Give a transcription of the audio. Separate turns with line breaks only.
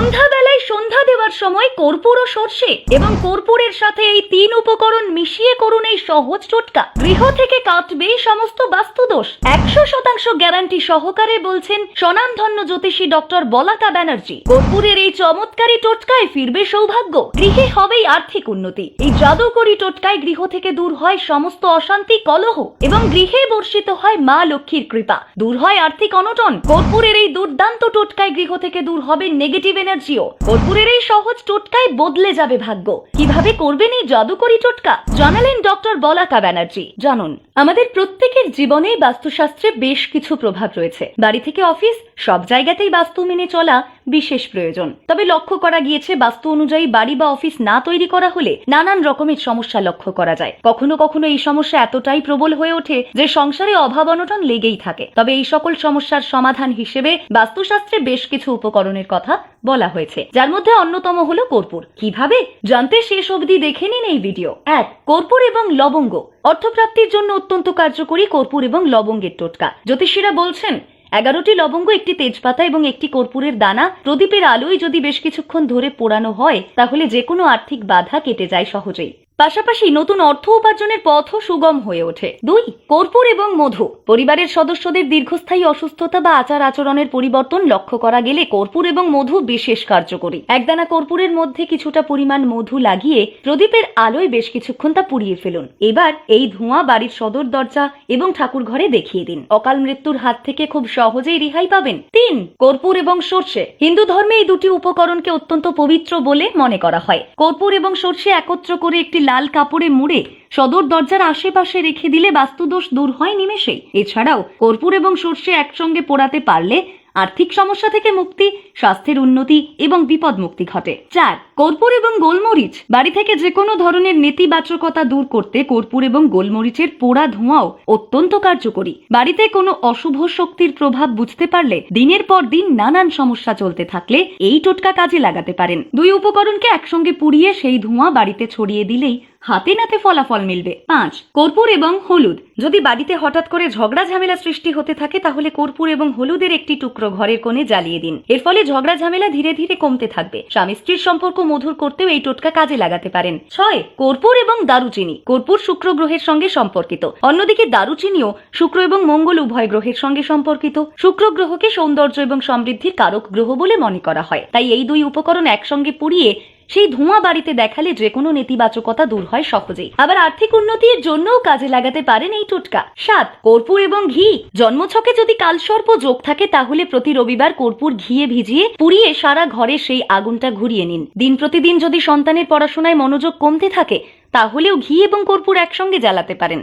সন্ধ্যাবেলায় সন্ধ্যা দেওয়ার সময় কর্পূর ও সর্ষে এবং কর্পূরের সাথে এই 3 উপকরণ মিশিয়ে করুন এই সহজ টোটকা। গৃহ থেকে কাটবে সমস্ত বাস্তুদোষ। 100% গ্যারান্টি সহকারে বলছেন স্বনামধন্য জ্যোতিষী ডক্টর বলাকা ব্যানার্জি। কর্পূরের এই চমৎকারী টোটকায় ফিরবে সৌভাগ্য, গৃহে হবেই আর্থিক উন্নতি। এই জাদুকরী টোটকায় গৃহ থেকে দূর হয় সমস্ত অশান্তি, কলহ এবং গৃহে বর্ষিত হয় মা লক্ষ্মীর কৃপা, দূর হয় আর্থিক অনটন। কর্পূরের এই দুর্দান্ত টোটকায় গৃহ থেকে দূর হবে নেগেটিভ এনার্জিও। কর্পূরের এই সহজ টোটকায় বদলে যাবে ভাগ্য। কিভাবে করবেন এই জাদুকরী টোটকা জানালেন ডক্টর বলাকা ব্যানার্জি। জানুন। আমাদের প্রত্যেকের জীবনে বাস্তুশাস্ত্রে বেশ কিছু প্রভাব রয়েছে। বাড়ি থেকে অফিস সব জায়গাতেই বাস্তু মেনে চলা বিশেষ প্রয়োজন। তবে লক্ষ্য করা গিয়েছে বাস্তু অনুযায়ী বাড়ি বা অফিস না তৈরি করা হলে নানান রকমের সমস্যা লক্ষ্য করা যায়। কখনো কখনো এই সমস্যা এতটাই প্রবল হয়ে ওঠে যে সংসারে অভাব অনটন লেগেই থাকে। তবে এই সকল সমস্যার সমাধান হিসেবে বাস্তুশাস্ত্রে বেশ কিছু উপকরণের কথা বলা হয়েছে, যার মধ্যে অন্যতম হলো কর্পূর। কিভাবে জানতে শেষ অবধি দেখে নিন এই ভিডিও। 1. কর্পূর এবং লবঙ্গ। অর্থপ্রাপ্তির জন্য অত্যন্ত কার্যকরী কর্পূর এবং লবঙ্গের টোটকা। জ্যোতিষীরা বলছেন 11টি লবঙ্গ, একটি তেজপাতা এবং একটি কর্পূরের দানা প্রদীপের আলোয় যদি বেশ কিছুক্ষণ ধরে পোড়ানো হয় তাহলে যে কোনো আর্থিক বাধা কেটে যায় সহজেই। পাশাপাশি নতুন অর্থ উপার্জনের পথও সুগম হয়ে ওঠে। 2. কর্পূর এবং মধু। পরিবারের সদস্যদের দীর্ঘস্থায়ী অসুস্থতা বা আচার আচরণের পরিবর্তন লক্ষ্য করা গেলে কর্পূর এবং মধু বিশেষ কার্যকরী। একদানা কর্পূরের মধ্যে কিছুটা পরিমাণ মধু লাগিয়ে প্রদীপের আলোয় বেশ কিছুক্ষণ তা পুড়িয়ে ফেলুন। এবার এই ধোঁয়া বাড়ির সদর দরজা এবং ঠাকুর ঘরে দেখিয়ে দিন। অকাল মৃত্যুর হাত থেকে খুব সহজেই রেহাই পাবেন। 3. কর্পূর এবং সর্ষে। হিন্দু ধর্মে এই দুটি উপকরণকে অত্যন্ত পবিত্র বলে মনে করা হয়। কর্পূর এবং সর্ষে একত্র করে একটি লাল কাপড়ে মুড়ে সদর দরজার আশেপাশে রেখে দিলে বাস্তুদোষ দূর হয় নিমেষেই। এছাড়াও কর্পূর এবং সর্ষে একসঙ্গে পোড়াতে পারলে আর্থিক সমস্যা থেকে মুক্তি, স্বাস্থ্যের উন্নতি এবং বিপদ মুক্তি ঘটে। 4. কর্পূর এবং গোলমরিচ। বাড়ি থেকে যে কোনো ধরনের নেতিবাচকতা দূর করতে কর্পূর এবং গোলমরিচের পোড়া ধোঁয়াও অত্যন্ত কার্যকরী। বাড়িতে কোনো অশুভ শক্তির প্রভাব বুঝতে পারলে দিনের পর দিন নানান সমস্যা চলতে থাকলে এই টোটকা কাজে লাগাতে পারেন। 2 উপকরণকে একসঙ্গে পুড়িয়ে সেই ধোঁয়া বাড়িতে ছড়িয়ে দিলেই হাতে নাতে ফলাফল মিলবে। 5. কর্পূর এবং হলুদ। যদি বাড়িতে হঠাৎ করে ঝগড়া ঝামেলা সৃষ্টি হতে থাকে তাহলে কর্পূর এবং হলুদের একটি টুকরো ঘরের কোণে জ্বালিয়ে দিন। এর ফলে ঝগড়া ঝামেলা ধীরে ধীরে কমতে থাকবে। স্বামী স্ত্রীর সম্পর্ক মধুর করতেও এই টোটকা কাজে লাগাতে পারেন। 6. কর্পূর এবং দারুচিনি। কর্পূর শুক্র গ্রহের সঙ্গে সম্পর্কিত, অন্যদিকে দারুচিনিও শুক্র এবং মঙ্গল উভয় গ্রহের সঙ্গে সম্পর্কিত। শুক্র গ্রহকে সৌন্দর্য এবং সমৃদ্ধির কারক গ্রহ বলে মনে করা হয়। তাই এই 2 উপকরণ একসঙ্গে পুড়িয়ে সেই ধোঁয়া বাড়িতে দেখালে যে কোনো নেতিবাচকতা দূর হয় সহজেই। আবার আর্থিক উন্নতির জন্যও কাজে লাগাতে পারেন এই টোটকা। 7. কর্পূর এবং ঘি। জন্মছকে যদি কালসর্প যোগ থাকে তাহলে প্রতি রবিবার কর্পূর ঘিয়ে ভিজিয়ে পুড়িয়ে সারা ঘরে সেই আগুনটা ঘুরিয়ে নিন। দিন প্রতিদিন যদি সন্তানের পড়াশোনায় মনোযোগ কমতে থাকে তাহলেও ঘি এবং কর্পূর একসঙ্গে জ্বালাতে পারেন।